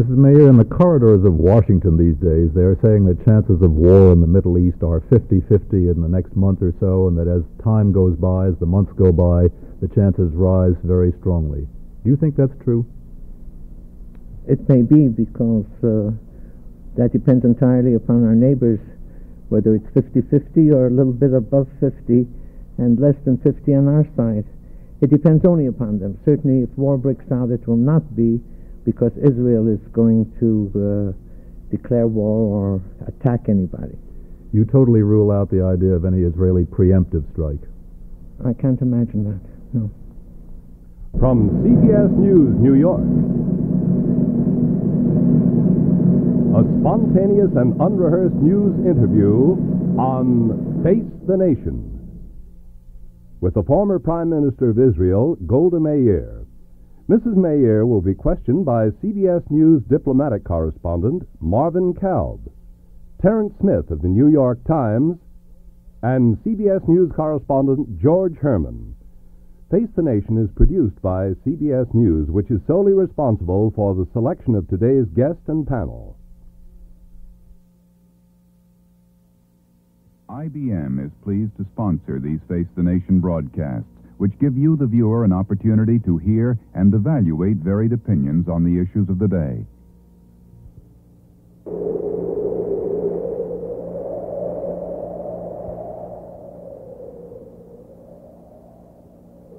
Mrs. Mayer, in the corridors of Washington these days, they are saying that chances of war in the Middle East are 50-50 in the next month or so, and that as time goes by, as the months go by, the chances rise very strongly. Do you think that's true? It may be, because that depends entirely upon our neighbors, whether it's 50-50 or a little bit above 50 and less than 50 on our side. It depends only upon them. Certainly, if war breaks out, it will not be because Israel is going to declare war or attack anybody. You totally rule out the idea of any Israeli preemptive strike? I can't imagine that, no. From CBS News, New York, a spontaneous and unrehearsed news interview on Face the Nation with the former Prime Minister of Israel, Golda Meir. Mrs. Meir will be questioned by CBS News diplomatic correspondent Marvin Kalb, Terrence Smith of the New York Times, and CBS News correspondent George Herman. Face the Nation is produced by CBS News, which is solely responsible for the selection of today's guest and panel. IBM is pleased to sponsor these Face the Nation broadcasts, which give you, the viewer, an opportunity to hear and evaluate varied opinions on the issues of the day.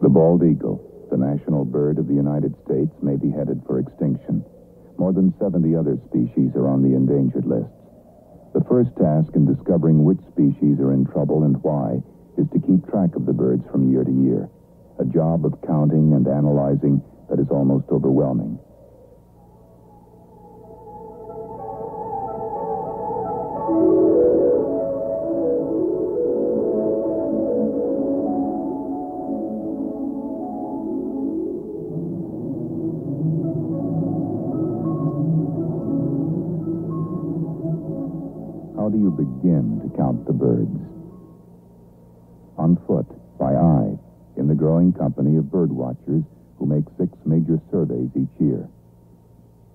The bald eagle, the national bird of the United States, may be headed for extinction. More than 70 other species are on the endangered lists. The first task in discovering which species are in trouble and why is to keep track of the birds from year to year, a job of counting and analyzing that is almost overwhelming. How do you begin to count the birds? On foot, by eye, in the growing company of bird watchers who make 6 major surveys each year.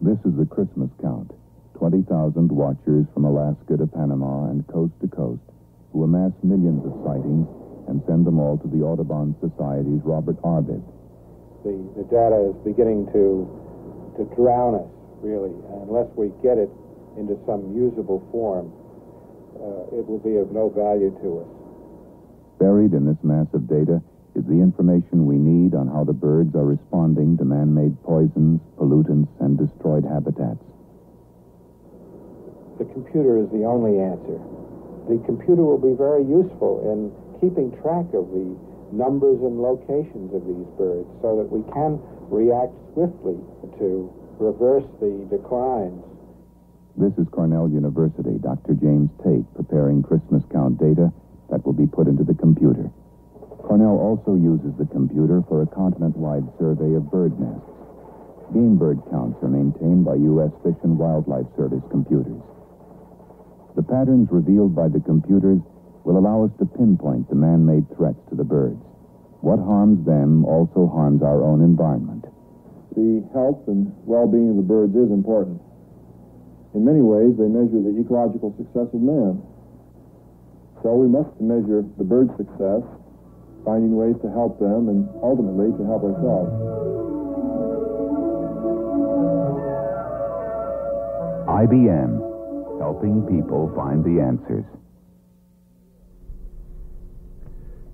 This is the Christmas count, 20,000 watchers from Alaska to Panama and coast to coast who amass millions of sightings and send them all to the Audubon Society's Robert Arvid. The data is beginning to drown us, really. Unless we get it into some usable form, it will be of no value to us. Buried in this mass of data is the information we need on how the birds are responding to man-made poisons, pollutants, and destroyed habitats. The computer is the only answer. The computer will be very useful in keeping track of the numbers and locations of these birds so that we can react swiftly to reverse the declines. This is Cornell University, Dr. James Tate, preparing Christmas count data that will be put into the computer. Cornell also uses the computer for a continent-wide survey of bird nests. Game bird counts are maintained by U.S. Fish and Wildlife Service computers. The patterns revealed by the computers will allow us to pinpoint the man-made threats to the birds. What harms them also harms our own environment. The health and well-being of the birds is important. In many ways, they measure the ecological success of man. So we must measure the birds' success, finding ways to help them and ultimately to help ourselves. IBM, helping people find the answers.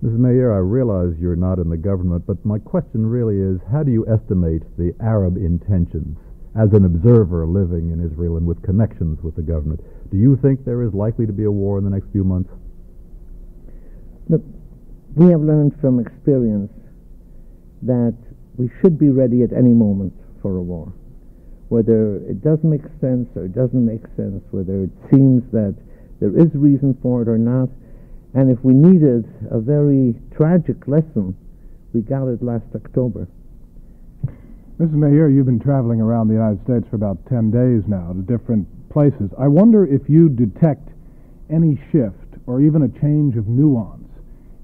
Mrs. Mayer, I realize you're not in the government, but my question really is, how do you estimate the Arab intentions as an observer living in Israel and with connections with the government? Do you think there is likely to be a war in the next few months? Look, we have learned from experience that we should be ready at any moment for a war. Whether it does make sense or it doesn't make sense, whether it seems that there is reason for it or not, and if we needed a very tragic lesson, we got it last October. Mrs. Mayer, you've been traveling around the United States for about 10 days now to different places. I wonder if you detect any shift or even a change of nuance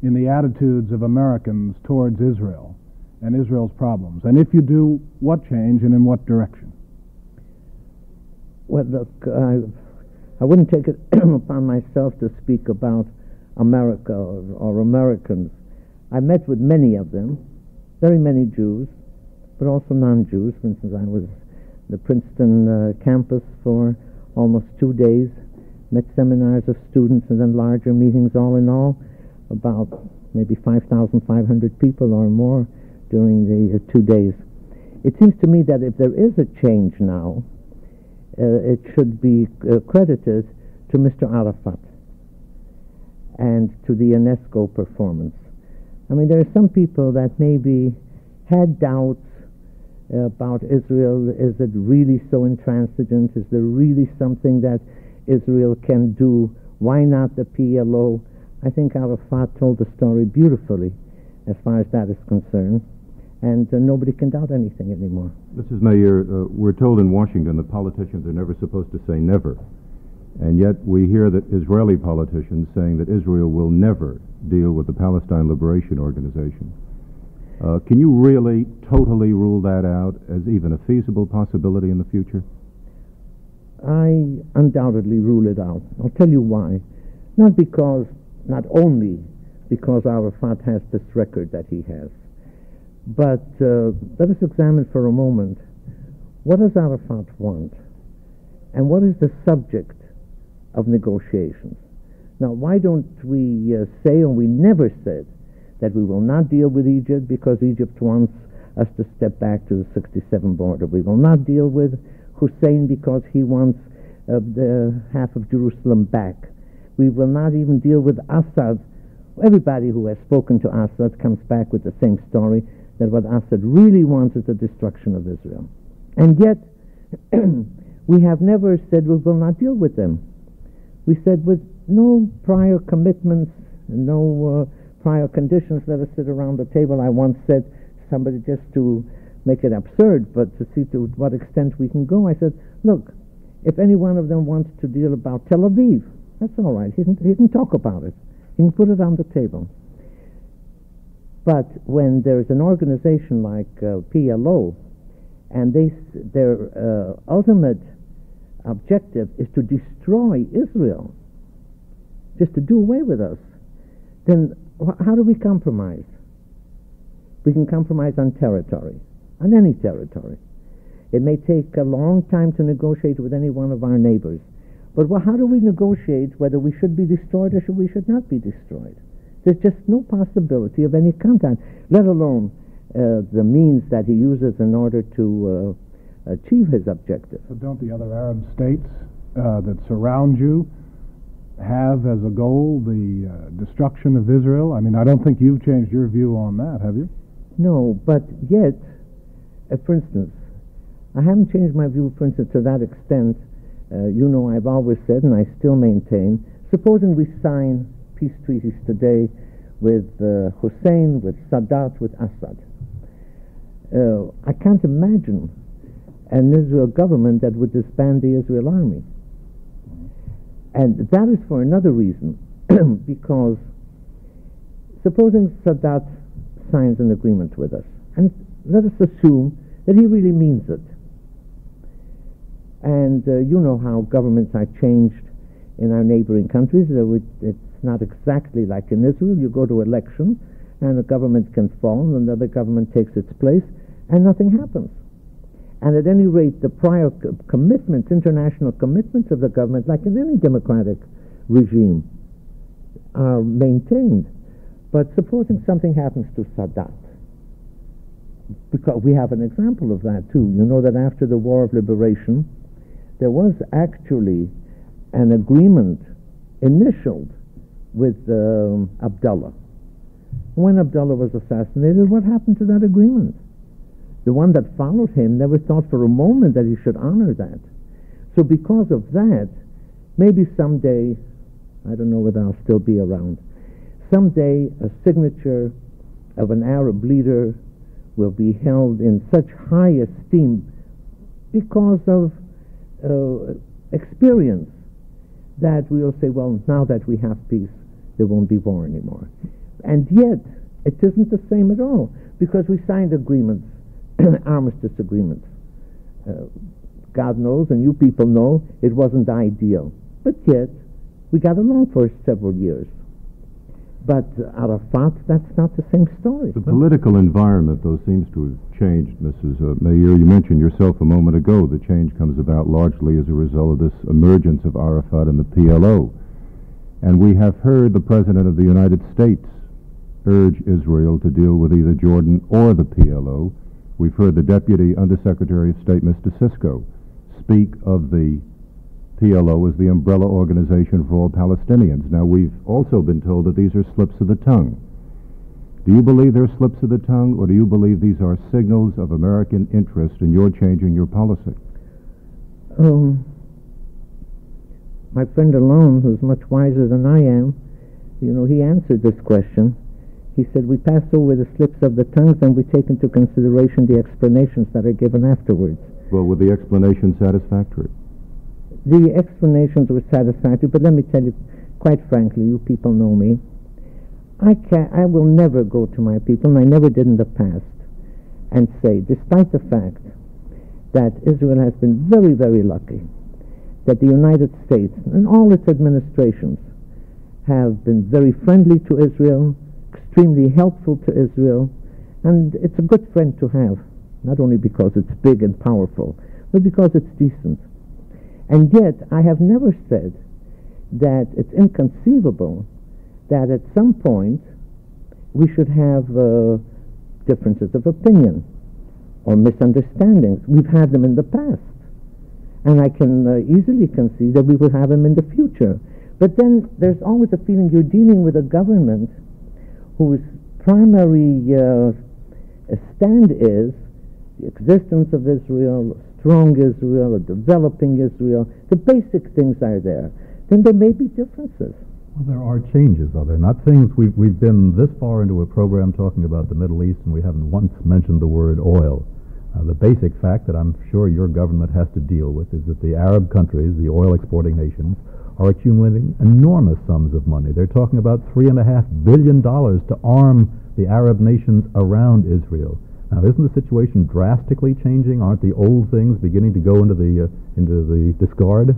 in the attitudes of Americans towards Israel and Israel's problems. And if you do, what change and in what direction? Well, look, I wouldn't take it upon myself to speak about America or Americans. I met with many of them, very many Jews, but also non-Jews. For instance, I was at the Princeton campus for almost 2 days, met seminars of students and then larger meetings, all in all, about maybe 5,500 people or more during the 2 days. It seems to me that if there is a change now, it should be credited to Mr. Arafat and to the UNESCO performance. I mean, there are some people that maybe had doubts about Israel. Is it really so intransigent? Is there really something that Israel can do? Why not the PLO? I think Arafat told the story beautifully as far as that is concerned, and nobody can doubt anything anymore. Mrs. Mayer, we're told in Washington that politicians are never supposed to say never, and yet we hear that Israeli politicians saying that Israel will never deal with the Palestine Liberation Organization. Can you really totally rule that out as even a feasible possibility in the future? I undoubtedly rule it out. I'll tell you why. Not only because Arafat has this record that he has, but let us examine for a moment, what does Arafat want? And what is the subject of negotiations? Now, why don't we say, and we never said, that we will not deal with Egypt because Egypt wants us to step back to the 67 border. We will not deal with Hussein because he wants the half of Jerusalem back. We will not even deal with Assad. Everybody who has spoken to Assad comes back with the same story, that what Assad really wants is the destruction of Israel. And yet, we have never said we will not deal with them. We said with no prior commitments, no prior conditions, let us sit around the table. I once said somebody, just to make it absurd, but to see to what extent we can go, I said, look, if any one of them wants to deal about Tel Aviv, that's all right. He can talk about it. He can put it on the table. But when there's an organization like PLO, and their ultimate objective is to destroy Israel, just to do away with us, then how do we compromise? We can compromise on territory, on any territory. It may take a long time to negotiate with any one of our neighbors, but how do we negotiate whether we should be destroyed or we should not be destroyed? There's just no possibility of any contact, let alone the means that he uses in order to achieve his objective. So don't the other Arab states that surround you have as a goal the destruction of Israel? I mean, I don't think you've changed your view on that, have you? No, but yet, for instance, I haven't changed my view, for instance, to that extent. You know, I've always said, and I still maintain, supposing we sign peace treaties today with Hussein, with Sadat, with Assad, I can't imagine an Israel government that would disband the Israel army. And that is for another reason, because supposing Sadat signs an agreement with us, and let us assume that he really means it. And you know how governments are changed in our neighboring countries. It's not exactly like in Israel. You go to election, and a government can fall, and another government takes its place, and nothing happens. And at any rate, the prior commitments, international commitments of the government, like in any democratic regime, are maintained. But supposing something happens to Sadat, because we have an example of that too. You know that after the War of Liberation, there was actually an agreement initialed with Abdullah. When Abdullah was assassinated, what happened to that agreement? The one that followed him never thought for a moment that he should honor that. So because of that, maybe someday, I don't know whether I'll still be around, someday a signature of an Arab leader will be held in such high esteem because of experience that we will say, well, now that we have peace, there won't be war anymore. And yet, it isn't the same at all, because we signed agreements, armistice agreements, God knows, and you people know, it wasn't ideal. But yet, we got along for several years. But Arafat, that's not the same story. The political environment, though, seems to have changed, Mrs. Mayer. You mentioned yourself a moment ago the change comes about largely as a result of this emergence of Arafat and the PLO. And we have heard the President of the United States urge Israel to deal with either Jordan or the PLO. We've heard the Deputy Undersecretary of State, Mr. Sisko, speak of the PLO as the umbrella organization for all Palestinians. Now, we've also been told that these are slips of the tongue. Do you believe they're slips of the tongue, or do you believe these are signals of American interest in your changing your policy? My friend Alone, who's much wiser than I am, he answered this question. He said, we pass over the slips of the tongues and we take into consideration the explanations that are given afterwards. Well, were the explanations satisfactory? The explanations were satisfactory, but let me tell you, quite frankly, you people know me. I will never go to my people, and I never did in the past, and say, despite the fact that Israel has been very, very lucky, that the United States and all its administrations have been very friendly to Israel, extremely helpful to Israel, and it's a good friend to have, not only because it's big and powerful, but because it's decent. And yet, I have never said that it's inconceivable that at some point we should have differences of opinion or misunderstandings. We've had them in the past, and I can easily concede that we will have them in the future. But then there's always a feeling you're dealing with a government whose primary stand is the existence of Israel, strong Israel, a developing Israel. The basic things are there. Then there may be differences. Well, there are changes, are there not? Things we've been this far into a program talking about the Middle East, and we haven't once mentioned the word oil. The basic fact that I'm sure your government has to deal with is that the Arab countries, the oil-exporting nations, are accumulating enormous sums of money. They're talking about $3.5 billion to arm the Arab nations around Israel. Now, isn't the situation drastically changing? Aren't the old things beginning to go into the discard?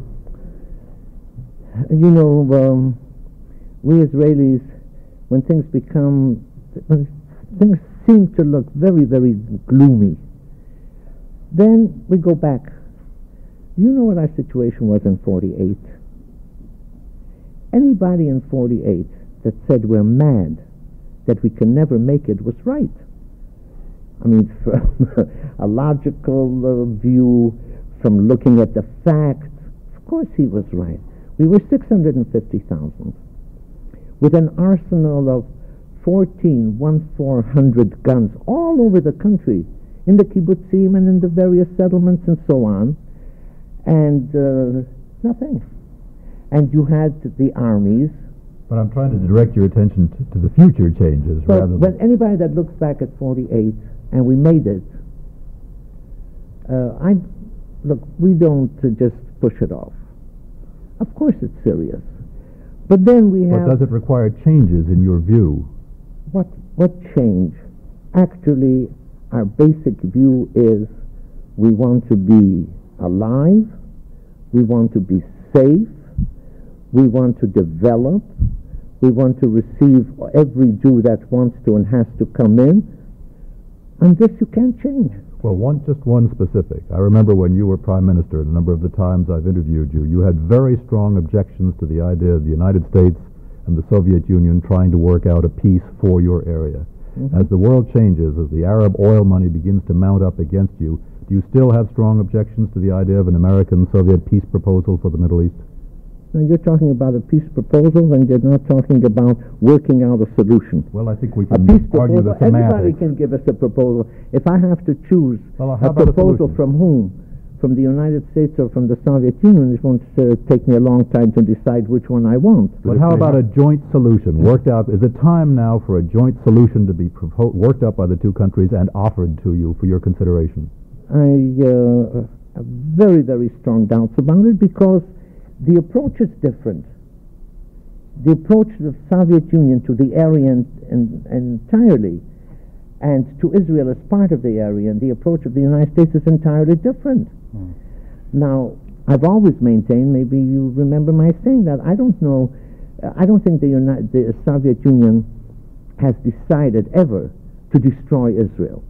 We Israelis, when things seem to look very, very gloomy, then we go back. Do you know what our situation was in 48? Anybody in 48 that said we're mad, that we can never make it, was right. I mean, from a logical view, from looking at the facts, of course he was right. We were 650,000 with an arsenal of 1,400 guns all over the country, in the kibbutzim and in the various settlements and so on, and nothing. And you had the armies. But I'm trying to direct your attention to the future changes rather than... But anybody that looks back at 48, and we made it, we don't just push it off. Of course it's serious. But then we have... But does it require changes in your view? What change? Actually, our basic view is we want to be alive, we want to be safe, we want to develop, we want to receive every Jew that wants to and has to come in, and this you can't change. Well, just one specific. I remember when you were Prime Minister, and a number of the times I've interviewed you, you had very strong objections to the idea of the United States and the Soviet Union trying to work out a peace for your area. Mm-hmm. As the world changes, as the Arab oil money begins to mount up against you, do you still have strong objections to the idea of an American-Soviet peace proposal for the Middle East? Now, you're talking about a peace proposal, and you're not talking about working out a solution. Well, I think we can argue the semantics. Everybody can give us a proposal. If I have to choose a proposal from whom, from the United States or from the Soviet Union, it won't take me a long time to decide which one I want. But how about a joint solution worked out? Is it time now for a joint solution to be worked up by the two countries and offered to you for your consideration? I have very, very strong doubts about it, because the approach is different. The approach of the Soviet Union to the area entirely, and to Israel as part of the area, and the approach of the United States is entirely different. Now, I've always maintained, maybe you remember my saying that, I don't know, I don't think the Soviet Union has decided ever to destroy Israel.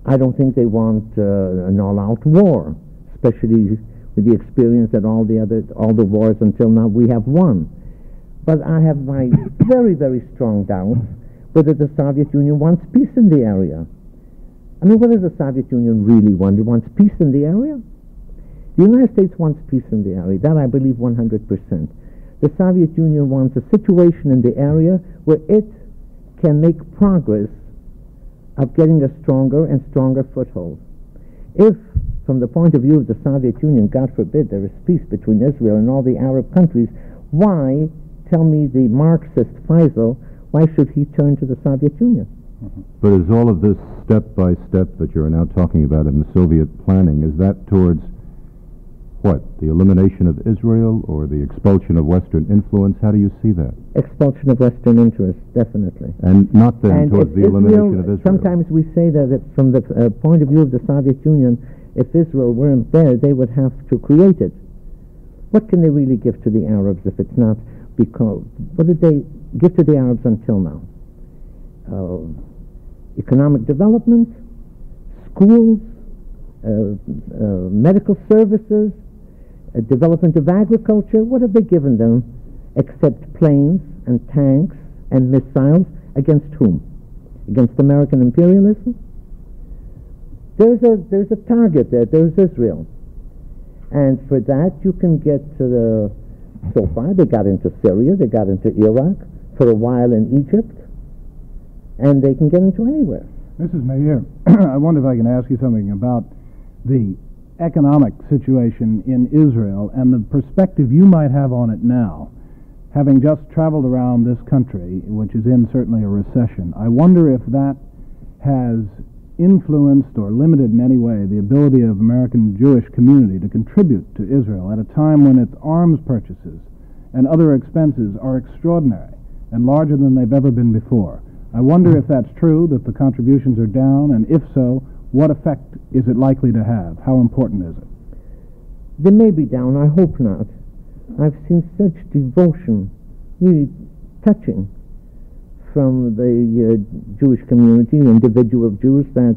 I don't think they want an all-out war, especially with the experience that all the wars until now we have won. But I have my very, very strong doubts whether the Soviet Union wants peace in the area. I mean, what does the Soviet Union really want? It wants peace in the area? The United States wants peace in the area. That I believe 100%. The Soviet Union wants a situation in the area where it can make progress of getting a stronger and stronger foothold. If, from the point of view of the Soviet Union, God forbid, there is peace between Israel and all the Arab countries, why, tell me the Marxist Faisal, why should he turn to the Soviet Union? But is all of this step-by-step that you're now talking about in the Soviet planning, is that towards what? The elimination of Israel or the expulsion of Western influence? How do you see that? Expulsion of Western interest, definitely. And not then towards the elimination of Israel? Sometimes we say that from the point of view of the Soviet Union, if Israel weren't there, they would have to create it. What can they really give to the Arabs if it's not because... What did they give to the Arabs until now? Economic development, schools, medical services, development of agriculture. What have they given them except planes and tanks and missiles? Against whom? Against American imperialism? There's a target there. There's Israel. And for that you can get to the... So far they got into Syria, they got into Iraq, for a while in Egypt, and they can get into anywhere. Mrs. Mayer, I wonder if I can ask you something about the economic situation in Israel and the perspective you might have on it now. Having just traveled around this country, which is in certainly a recession, I wonder if that has influenced or limited in any way the ability of American Jewish community to contribute to Israel at a time when its arms purchases and other expenses are extraordinary and larger than they've ever been before. I wonder if that's true, that the contributions are down, and if so, what effect is it likely to have? How important is it? They may be down, I hope not. I've seen such devotion, really touching, from the Jewish community, individual Jews that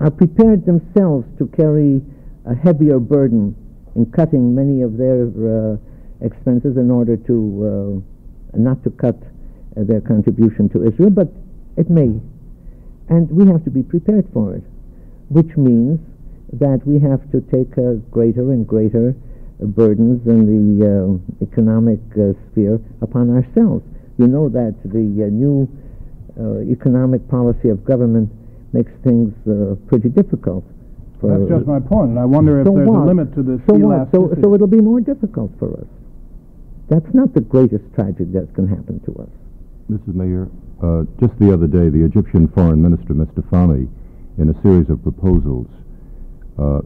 are prepared themselves to carry a heavier burden in cutting many of their expenses in order to not to cut their contribution to Israel, but it may. And we have to be prepared for it, which means that we have to take greater and greater burdens in the economic sphere upon ourselves. You know that the new economic policy of government makes things pretty difficult. That's just my point, and I wonder if there's a limit to this elasticity. So it'll be more difficult for us. That's not the greatest tragedy that can happen to us. Mrs. Mayer, just the other day, the Egyptian Foreign Minister, Mr. Fahmy, in a series of proposals,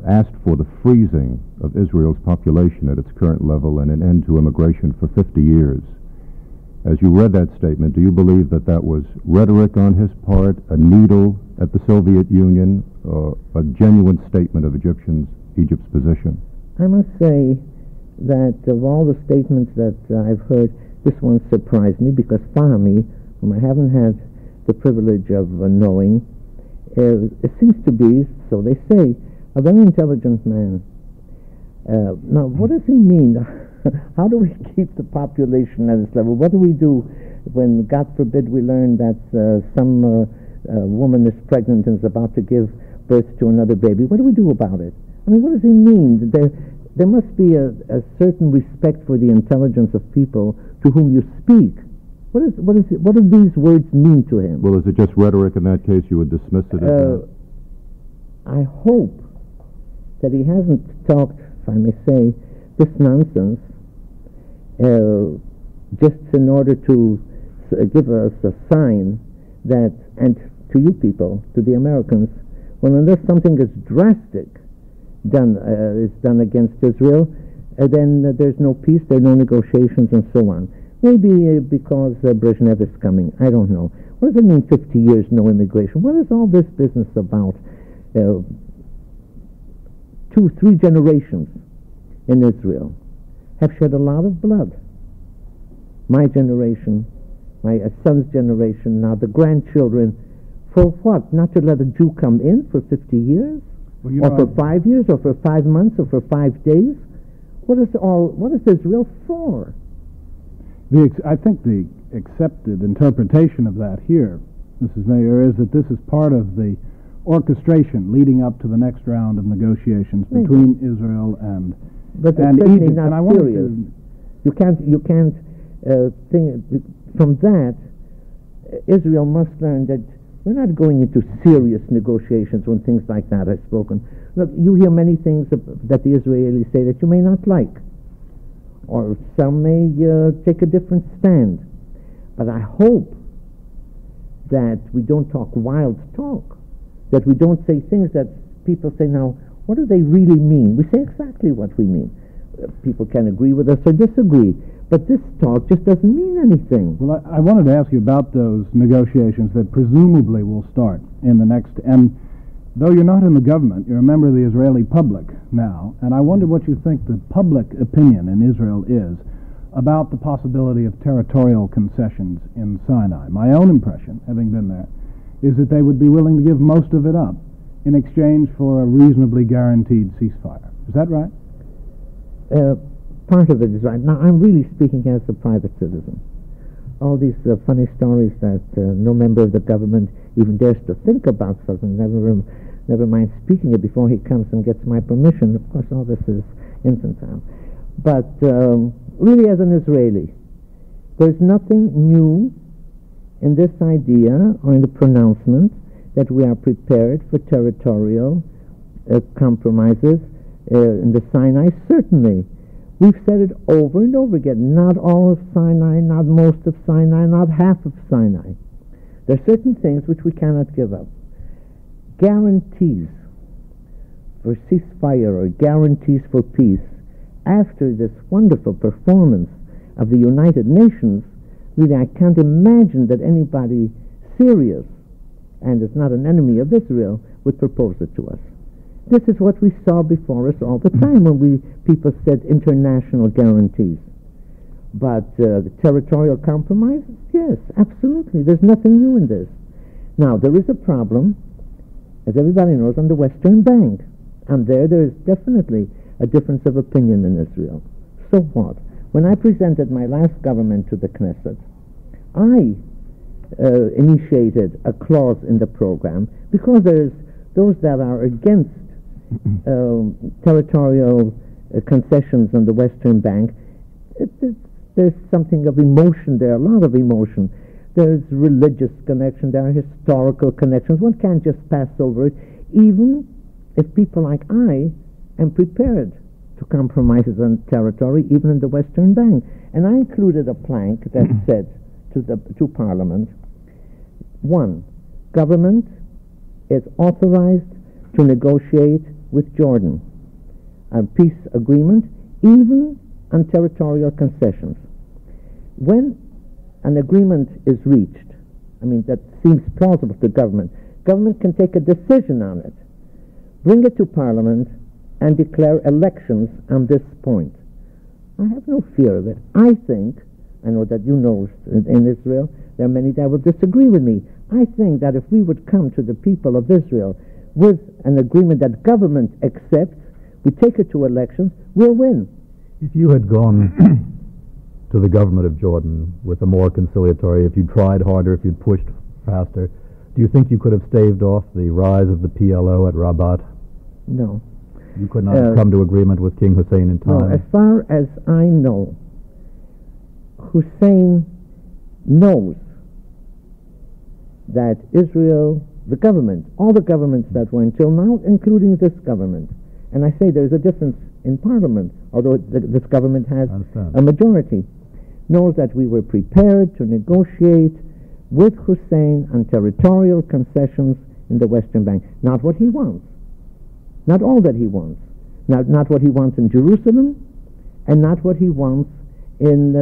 asked for the freezing of Israel's population at its current level and an end to immigration for 50 years. As you read that statement, do you believe that that was rhetoric on his part, a needle at the Soviet Union, a genuine statement of Egypt's position? I must say that of all the statements that I've heard, this one surprised me because Fahmy, whom I haven't had the privilege of knowing, it seems to be, so they say, a very intelligent man. Now, what does he mean? How do we keep the population at this level? What do we do when, God forbid, we learn that some woman is pregnant and is about to give birth to another baby? What do we do about it? I mean, what does he mean? There must be a certain respect for the intelligence of people to whom you speak. What do these words mean to him? Well, is it just rhetoric in that case? You would dismiss it as that? I hope that he hasn't talked, if I may say, this nonsense just in order to give us a sign that, and to you people, to the Americans, well, unless something is drastic is done against Israel, then there's no peace, there are no negotiations, and so on. Maybe because Brezhnev is coming. I don't know. What does it mean, 50 years, no immigration? What is all this business about? 2, 3 generations in Israel have shed a lot of blood. My generation, my son's generation, now the grandchildren, for what? Not to let a Jew come in for 50 years? Or for 5 years, or for 5 months, or for 5 days? What is Israel for? I think the accepted interpretation of that here, Mrs. Mayer, is that this is part of the orchestration leading up to the next round of negotiations between Israel and Egypt. Not and I serious. You can't think from that. Israel must learn that we're not going into serious negotiations when things like that are spoken. Look, you hear many things that the Israelis say that you may not like, or some may take a different stand. But I hope that we don't talk wild talk, that we don't say things that people say, now, what do they really mean? We say exactly what we mean. People can agree with us or disagree, but this talk just doesn't mean anything. Well, I wanted to ask you about those negotiations that presumably will start in the next, and though you're not in the government, you're a member of the Israeli public now, and I wonder what you think the public opinion in Israel is about the possibility of territorial concessions in Sinai. My own impression, having been there, is that they would be willing to give most of it up in exchange for a reasonably guaranteed ceasefire. Is that right? Part of it is right. Now, I'm really speaking as a private citizen. All these funny stories that no member of the government even dares to think about something, never mind speaking it before he comes and gets my permission. Of course, all this is infantile. But really, as an Israeli, there's nothing new in this idea or in the pronouncement that we are prepared for territorial compromises in the Sinai. Certainly, we've said it over and over again. Not all of Sinai, not most of Sinai, not half of Sinai. There are certain things which we cannot give up. Guarantees for ceasefire or guarantees for peace after this wonderful performance of the United Nations, really I can't imagine that anybody serious and is not an enemy of Israel would propose it to us. This is what we saw before us all the time when people said international guarantees. But the territorial compromise, yes, absolutely. There's nothing new in this. Now, there is a problem, as everybody knows, on the Western Bank. And there is definitely a difference of opinion in Israel. So what? When I presented my last government to the Knesset, I initiated a clause in the program because there's those that are against territorial concessions on the Western Bank. There's something of emotion there, a lot of emotion. There's religious connection, there are historical connections. One can't just pass over it, even if people like I am prepared to compromises on territory, even in the Western Bank. And I included a plank that said to Parliament, 1, government is authorized to negotiate with Jordan a peace agreement, even on territorial concessions. When an agreement is reached, I mean, that seems plausible to government can take a decision on it, bring it to Parliament, and declare elections on this point. I have no fear of it. I know that you know in Israel, there are many that will disagree with me. I think that if we would come to the people of Israel with an agreement that government accepts, we take it to elections, we'll win. If you had gone to the government of Jordan with a more conciliatory, if you'd tried harder, if you'd pushed faster, do you think you could have staved off the rise of the PLO at Rabat? No. You could not have come to agreement with King Hussein in time? No, as far as I know, Hussein knows that Israel, the government, all the governments that were until now, including this government, and I say there's a difference in Parliament, although this government has a majority, knows that we were prepared to negotiate with Hussein on territorial concessions in the Western Bank. Not what he wants. Not all that he wants. Not what he wants in Jerusalem, and not what he wants in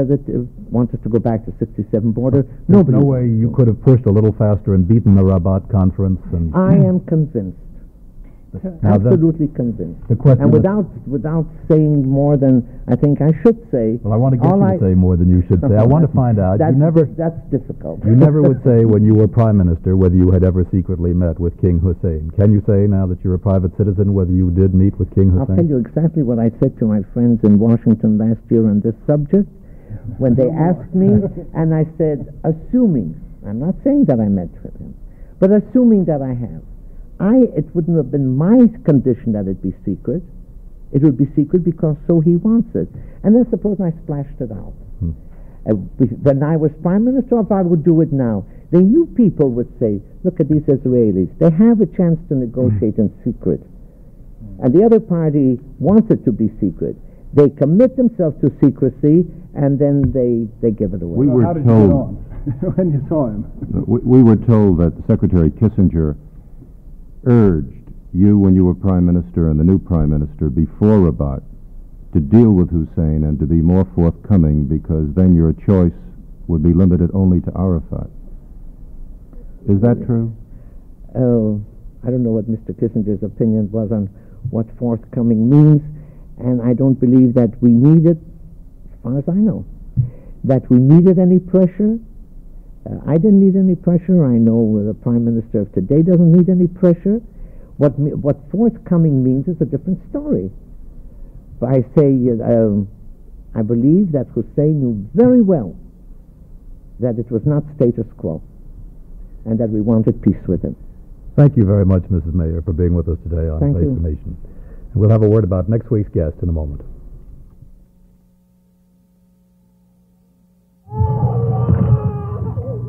wants us to go back to 67 border. No way you could have pushed a little faster and beaten the Rabat conference. And I am convinced Now Absolutely convinced. The question and without saying more than I think I should say. Well, I want to get you to say more than you should say. I want to find out. That's difficult. You never would say when you were Prime Minister whether you had ever secretly met with King Hussein. Can you say now that you're a private citizen whether you did meet with King Hussein? I'll tell you exactly what I said to my friends in Washington last year on this subject when they asked me, and I said, assuming, I'm not saying that I met with him, but assuming that I have, it wouldn't have been my condition that it be secret. It would be secret because so he wants it. And then suppose I splashed it out. When I was Prime Minister, if I would do it now, then you people would say, look at these Israelis. They have a chance to negotiate in secret. And the other party wants it to be secret. They commit themselves to secrecy, and then they give it away. We were told when you saw him. We were told that Secretary Kissinger urged you, when you were Prime Minister and the new Prime Minister before Rabat, to deal with Hussein and to be more forthcoming, because then your choice would be limited only to Arafat. Is that true? Oh, I don't know what Mr. Kissinger's opinion was on what forthcoming means, and I don't believe that we needed, as far as I know, that we needed any pressure. I didn't need any pressure. I know the Prime Minister of today doesn't need any pressure. What forthcoming means is a different story. But I say, I believe that Hussein knew very well that it was not status quo and that we wanted peace with him. Thank you very much, Mrs. Mayer, for being with us today on Face the Nation. And we'll have a word about next week's guest in a moment.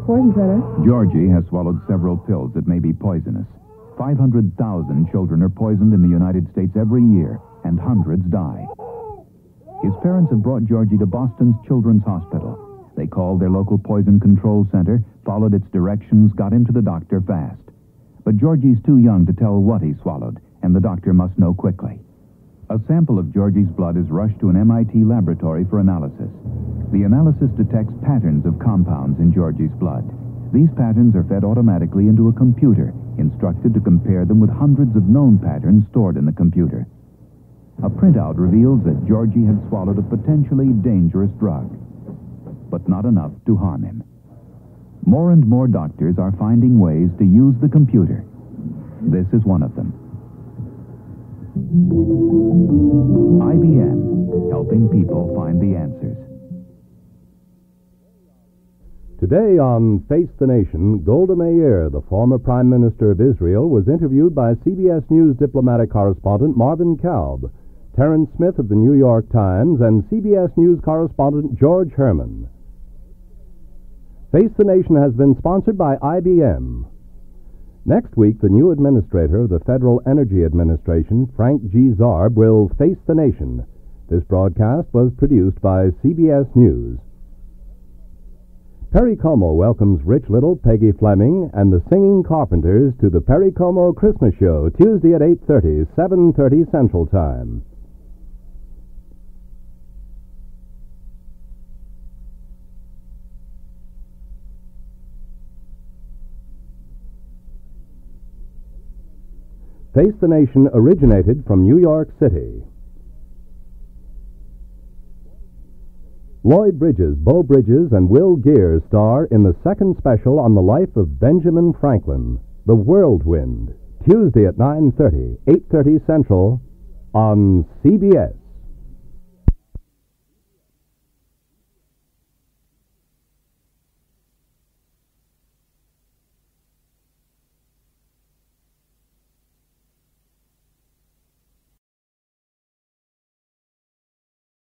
Poison center. Georgie has swallowed several pills that may be poisonous. 500,000 children are poisoned in the United States every year, and hundreds die. His parents have brought Georgie to Boston's Children's Hospital. They called their local poison control center, followed its directions, got him to the doctor fast. But Georgie's too young to tell what he swallowed, and the doctor must know quickly. A sample of Georgie's blood is rushed to an MIT laboratory for analysis. The analysis detects patterns of compounds in Georgie's blood. These patterns are fed automatically into a computer, instructed to compare them with hundreds of known patterns stored in the computer. A printout reveals that Georgie had swallowed a potentially dangerous drug, but not enough to harm him. More and more doctors are finding ways to use the computer. This is one of them. IBM, helping people find the answers. Today on Face the Nation, Golda Meir, the former Prime Minister of Israel, was interviewed by CBS News diplomatic correspondent Marvin Kalb, Terence Smith of the New York Times, and CBS News correspondent George Herman. Face the Nation has been sponsored by IBM. Next week, the new administrator of the Federal Energy Administration, Frank G. Zarb, will face the nation. This broadcast was produced by CBS News. Perry Como welcomes Rich Little, Peggy Fleming, and the Singing Carpenters to the Perry Como Christmas Show, Tuesday at 8:30, 7:30 Central Time. Face the Nation originated from New York City. Lloyd Bridges, Beau Bridges, and Will Geer star in the second special on the life of Benjamin Franklin, The Whirlwind, Tuesday at 9:30, 8:30 Central on CBS.